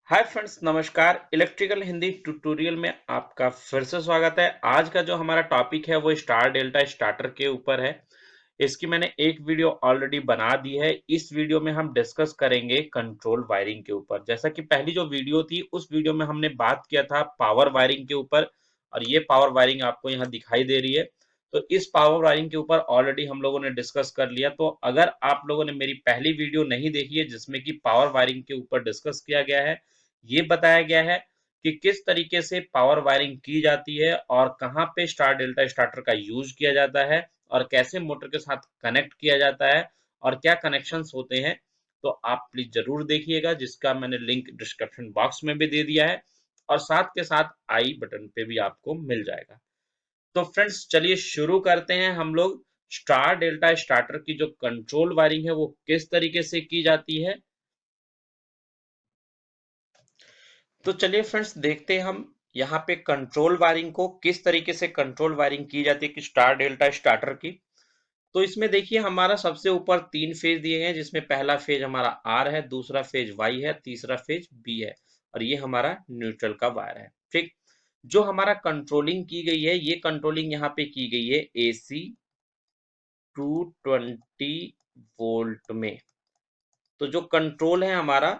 Hi friends, नमस्कार। Electrical Hindi tutorial में आपका फिर से स्वागत है। आज का जो हमारा टॉपिक है वो स्टार डेल्टा स्टार्टर के ऊपर है। इसकी मैंने एक वीडियो ऑलरेडी बना दी है। इस वीडियो में हम डिस्कस करेंगे कंट्रोल वायरिंग के ऊपर। जैसा कि पहली जो वीडियो थी उस वीडियो में हमने बात किया था पावर वायरिंग के ऊपर, और ये पावर वायरिंग आपको यहाँ दिखाई दे रही है। तो इस पावर वायरिंग के ऊपर ऑलरेडी हम लोगों ने डिस्कस कर लिया। तो अगर आप लोगों ने मेरी पहली वीडियो नहीं देखी है जिसमें कि पावर वायरिंग के ऊपर डिस्कस किया गया है, ये बताया गया है कि किस तरीके से पावर वायरिंग की जाती है और कहां पे स्टार डेल्टा स्टार्टर का यूज किया जाता है और कैसे मोटर के साथ कनेक्ट किया जाता है और क्या कनेक्शंस होते हैं। तो आप प्लीज जरूर देखिएगा, जिसका मैंने लिंक डिस्क्रिप्शन बॉक्स में भी दे दिया है और साथ के साथ आई बटन पे भी आपको मिल जाएगा। तो फ्रेंड्स, चलिए शुरू करते हैं हम लोग। स्टार डेल्टा स्टार्टर की जो कंट्रोल वायरिंग है वो किस तरीके से की जाती है। तो चलिए फ्रेंड्स, देखते हैं हम यहाँ पे कंट्रोल वायरिंग को किस तरीके से कंट्रोल वायरिंग की जाती है कि स्टार डेल्टा स्टार्टर की। तो इसमें देखिए हमारा सबसे ऊपर तीन फेज दिए हैं, जिसमें पहला फेज हमारा आर है, दूसरा फेज वाई है, तीसरा फेज बी है और ये हमारा न्यूट्रल का वायर है। ठीक, जो हमारा कंट्रोलिंग की गई है, ये कंट्रोलिंग यहाँ पे की गई है एसी 220 वोल्ट में। तो जो कंट्रोल है हमारा,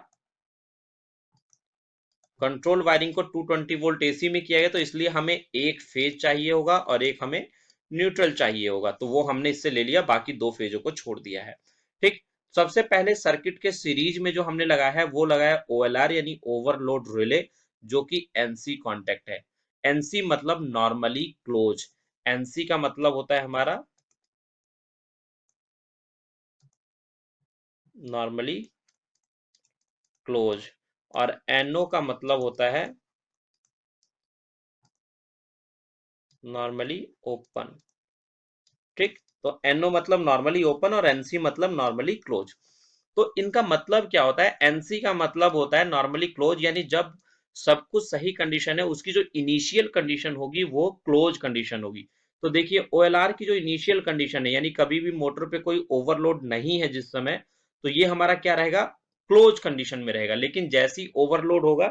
कंट्रोल वायरिंग को 220 वोल्ट एसी में किया गया, तो इसलिए हमें एक फेज चाहिए होगा और एक हमें न्यूट्रल चाहिए होगा। तो वो हमने इससे ले लिया, बाकी दो फेजों को छोड़ दिया है। ठीक, सबसे पहले सर्किट के सीरीज में जो हमने लगाया है वो लगाया ओएलआर यानी ओवरलोड रिले, जो कि एनसी कॉन्टेक्ट है। एनसी मतलब नॉर्मली क्लोज। एनसी का मतलब होता है हमारा नॉर्मली क्लोज और एनओ का मतलब होता है नॉर्मली ओपन। ठीक, तो एनओ मतलब नॉर्मली ओपन और एनसी मतलब नॉर्मली क्लोज। तो इनका मतलब क्या होता है? एनसी का मतलब होता है नॉर्मली क्लोज, यानी जब सब कुछ सही कंडीशन है, उसकी जो इनिशियल कंडीशन होगी वो क्लोज कंडीशन होगी। तो देखिए ओएलआर की जो इनिशियल कंडीशन है, यानी कभी भी मोटर पे कोई ओवरलोड नहीं है जिस समय, तो ये हमारा क्या रहेगा? क्लोज कंडीशन में रहेगा। लेकिन जैसी ओवरलोड होगा,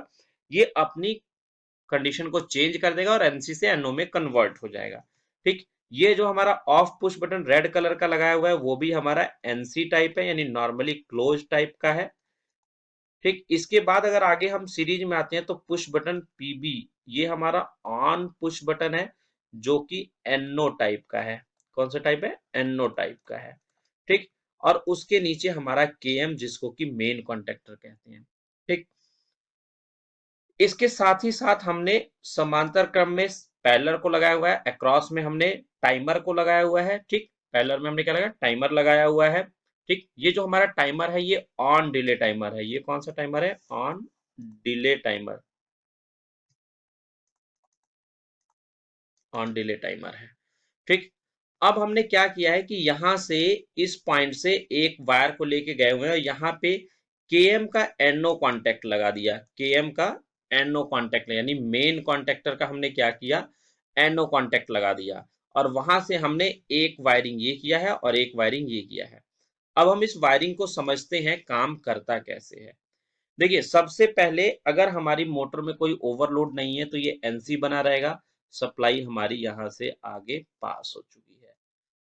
ये अपनी कंडीशन को चेंज कर देगा और एनसी से एनओ में कन्वर्ट हो जाएगा। ठीक, ये जो हमारा of push button red colour का लगाया हुआ है वो भी हमारा एनसी टाइप है, यानी नॉर्मली क्लोज टाइप का है। ठीक, इसके बाद अगर आगे हम सीरीज में आते हैं तो पुश बटन पीबी, ये हमारा ऑन पुश बटन है, जो कि एनओ टाइप का है। कौन सा टाइप है? एनओ टाइप का है। ठीक, और उसके नीचे हमारा केएम, जिसको कि मेन कॉन्टेक्टर कहते हैं। ठीक, इसके साथ ही साथ हमने समांतर क्रम में पैरेलल को लगाया हुआ है, अक्रॉस में हमने टाइमर को लगाया हुआ है। ठीक, पैरेलल में हमने क्या लगाया? टाइमर लगाया हुआ है। ठीक, ये जो हमारा टाइमर है ये ऑन डिले टाइमर है। ये कौन सा टाइमर है? On delay timer. On delay timer है। ठीक, अब हमने क्या किया है कि यहां से इस पॉइंट से एक वायर को लेके गए हुए हैं और यहाँ पे केएम का एनओ कांटेक्ट लगा दिया। केएम का एनओ कांटेक्ट यानी मेन कॉन्टेक्टर का हमने क्या किया? एनओ कांटेक्ट लगा दिया। और वहां से हमने एक वायरिंग ये किया है और एक वायरिंग ये किया है। अब हम इस वायरिंग को समझते हैं काम करता कैसे है। देखिए सबसे पहले अगर हमारी मोटर में कोई ओवरलोड नहीं है तो ये एनसी बना रहेगा। सप्लाई हमारी यहां से आगे पास हो चुकी है।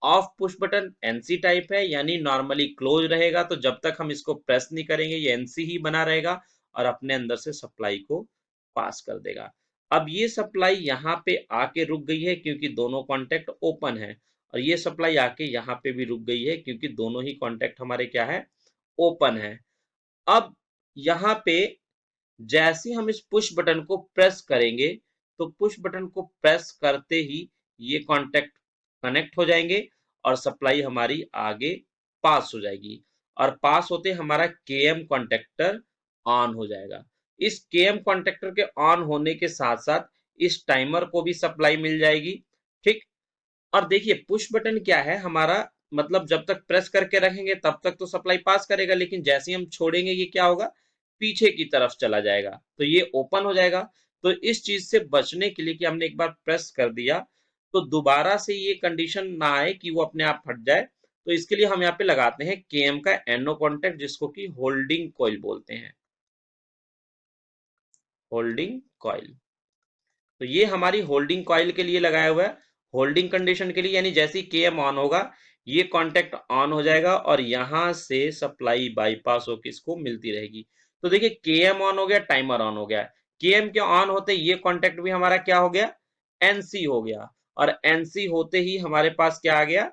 Of push button NC type है, यानी नॉर्मली क्लोज रहेगा, तो जब तक हम इसको प्रेस नहीं करेंगे ये एनसी ही बना रहेगा और अपने अंदर से सप्लाई को पास कर देगा। अब ये सप्लाई यहाँ पे आके रुक गई है क्योंकि दोनों कॉन्टेक्ट ओपन है, और ये सप्लाई आके यहाँ पे भी रुक गई है क्योंकि दोनों ही कॉन्टेक्ट हमारे क्या है? ओपन है। अब यहाँ पे जैसे हम इस पुश बटन को प्रेस करेंगे, तो पुश बटन को प्रेस करते ही ये कॉन्टेक्ट कनेक्ट हो जाएंगे और सप्लाई हमारी आगे पास हो जाएगी। और पास होते हमारा केएम कॉन्टेक्टर ऑन हो जाएगा। इस केएम कॉन्टेक्टर के ऑन होने के साथ साथ इस टाइमर को भी सप्लाई मिल जाएगी। ठीक, और देखिए पुश बटन क्या है हमारा, मतलब जब तक प्रेस करके रखेंगे तब तक तो सप्लाई पास करेगा, लेकिन जैसे ही हम छोड़ेंगे ये क्या होगा? पीछे की तरफ चला जाएगा, तो ये ओपन हो जाएगा। तो इस चीज से बचने के लिए कि हमने एक बार प्रेस कर दिया तो दोबारा से ये कंडीशन ना आए कि वो अपने आप फट जाए, तो इसके लिए हम यहाँ पे लगाते हैं केएम का एनओ कॉन्टेक्ट, जिसको कि होल्डिंग कॉइल बोलते हैं। Holding coil. तो ये हमारी होल्डिंग कॉइल के लिए लगाया हुआ है, होल्डिंग कंडीशन के लिए, यानी जैसे ही केएम ऑन होगा ये कॉन्टेक्ट ऑन हो जाएगा और यहां से सप्लाई बाईपास होकर इसको मिलती रहेगी। तो देखिए केएम ऑन हो गया, टाइमर ऑन हो गया। केएम के ऑन होते ये कॉन्टेक्ट भी हमारा क्या हो गया, एनसी हो गया, और एनसी होते ही हमारे पास क्या आ गया,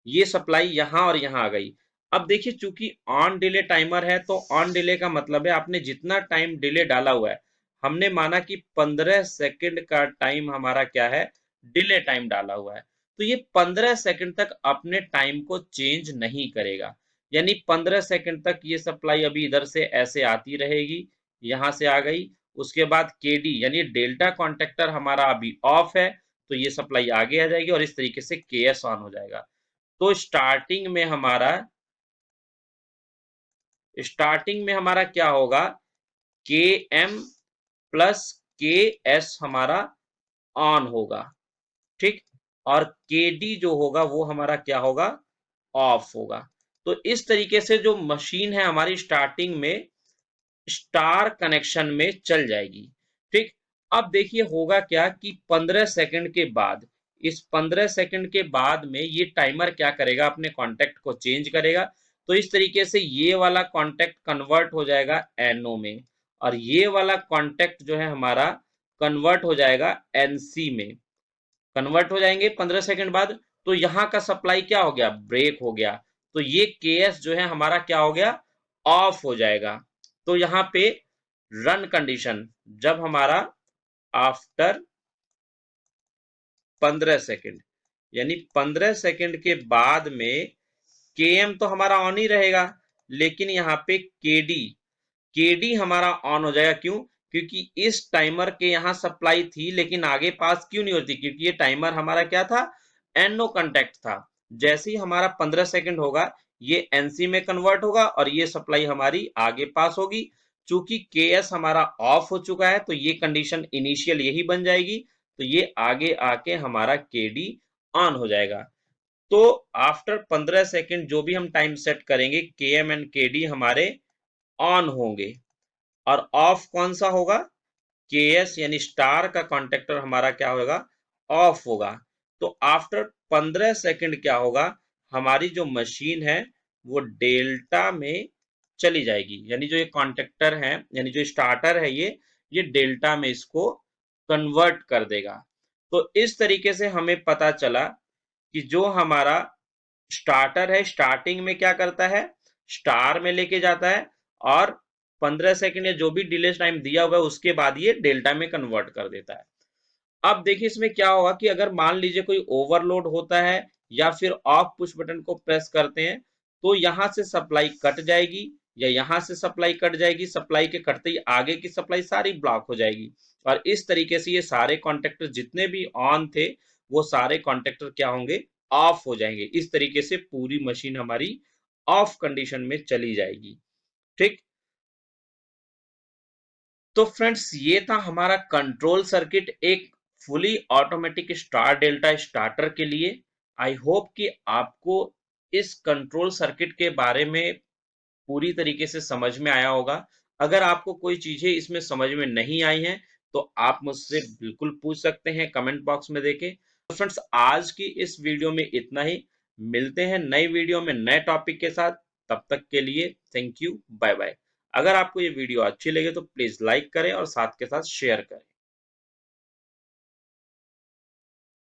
ये सप्लाई यहां और यहां आ गई। अब देखिए चूंकि ऑन डिले टाइमर है तो ऑन डिले का मतलब है आपने जितना टाइम डिले डाला हुआ है, हमने माना कि 15 सेकंड का टाइम हमारा क्या है, डिले टाइम डाला हुआ है, तो ये 15 सेकंड तक अपने टाइम को चेंज नहीं करेगा। यानी 15 सेकंड तक ये सप्लाई अभी इधर से ऐसे आती रहेगी, यहां से आ गई, उसके बाद केडी यानी डेल्टा कॉन्टेक्टर हमारा अभी ऑफ है, तो ये सप्लाई आगे आ जाएगी और इस तरीके से केएस ऑन हो जाएगा। तो स्टार्टिंग में हमारा क्या होगा, के एम प्लस के एस हमारा ऑन होगा, ठीक, और के डी जो होगा वो हमारा क्या होगा, ऑफ होगा। तो इस तरीके से जो मशीन है हमारी स्टार्टिंग में स्टार कनेक्शन में चल जाएगी, ठीक। अब देखिए होगा क्या कि 15 सेकंड के बाद, इस 15 सेकंड के बाद में ये टाइमर क्या करेगा, अपने कांटेक्ट को चेंज करेगा। तो इस तरीके से ये वाला कांटेक्ट कन्वर्ट हो जाएगा एनओ में, और ये वाला कांटेक्ट जो है हमारा कन्वर्ट हो जाएगा एनसी में, कन्वर्ट हो जाएंगे 15 सेकंड बाद। तो यहां का सप्लाई क्या हो गया, ब्रेक हो गया, तो ये केएस जो है हमारा क्या हो गया, ऑफ हो जाएगा। तो यहाँ पे रन कंडीशन जब हमारा आफ्टर 15 सेकंड, यानी 15 सेकंड के बाद में केएम तो हमारा ऑन ही रहेगा, लेकिन यहाँ पे केडी हमारा ऑन हो जाएगा। क्यों, क्योंकि इस टाइमर के यहाँ सप्लाई थी लेकिन आगे पास क्यों नहीं होती, क्योंकि ये टाइमर हमारा क्या था, एनओ कांटेक्ट था। जैसे ही हमारा 15 सेकंड होगा ये एनसी में कन्वर्ट होगा और ये सप्लाई हमारी आगे पास होगी। चूंकि केएस हमारा ऑफ हो चुका है तो ये कंडीशन इनिशियल यही बन जाएगी, तो ये आगे आके हमारा केडी ऑन हो जाएगा। तो आफ्टर 15 सेकंड जो भी हम टाइम सेट करेंगे केएम एंड केडी हमारे ऑन होंगे, और ऑफ कौन सा होगा, केएस यानी स्टार का कॉन्टेक्टर हमारा क्या होगा, ऑफ होगा। तो आफ्टर 15 सेकंड क्या होगा, हमारी जो मशीन है वो डेल्टा में चली जाएगी, यानी जो ये कॉन्टेक्टर है यानी जो स्टार्टर है ये डेल्टा में इसको कन्वर्ट कर देगा। तो इस तरीके से हमें पता चला कि जो हमारा स्टार्टर है स्टार्टिंग में क्या करता है, स्टार में लेके जाता है, और 15 सेकंड या जो भी डिले टाइम दिया हुआ है उसके बाद ये डेल्टा में कन्वर्ट कर देता है। अब देखिए इसमें क्या होगा कि अगर मान लीजिए कोई ओवरलोड होता है या फिर ऑफ पुश बटन को प्रेस करते हैं तो यहां से सप्लाई कट जाएगी या यहां से सप्लाई कट जाएगी, सप्लाई के कटते ही आगे की सप्लाई सारी ब्लॉक हो जाएगी, और इस तरीके से ये सारे कॉन्टेक्टर जितने भी ऑन थे वो सारे कॉन्टेक्टर क्या होंगे, ऑफ हो जाएंगे। इस तरीके से पूरी मशीन हमारी ऑफ कंडीशन में चली जाएगी, ठीक। तो फ्रेंड्स ये था हमारा कंट्रोल सर्किट, एक fully automatic star delta starter के लिए। आई होप कि आपको इस कंट्रोल सर्किट के बारे में पूरी तरीके से समझ में आया होगा। अगर आपको कोई चीजें इसमें समझ में नहीं आई हैं तो आप मुझसे बिल्कुल पूछ सकते हैं कमेंट बॉक्स में देके। तो फ्रेंड्स आज की इस वीडियो में इतना ही, मिलते हैं नई वीडियो में नए टॉपिक के साथ, तब तक के लिए थैंक यू, बाय बाय। अगर आपको ये वीडियो अच्छी लगे तो प्लीज लाइक करें और साथ के साथ शेयर करें।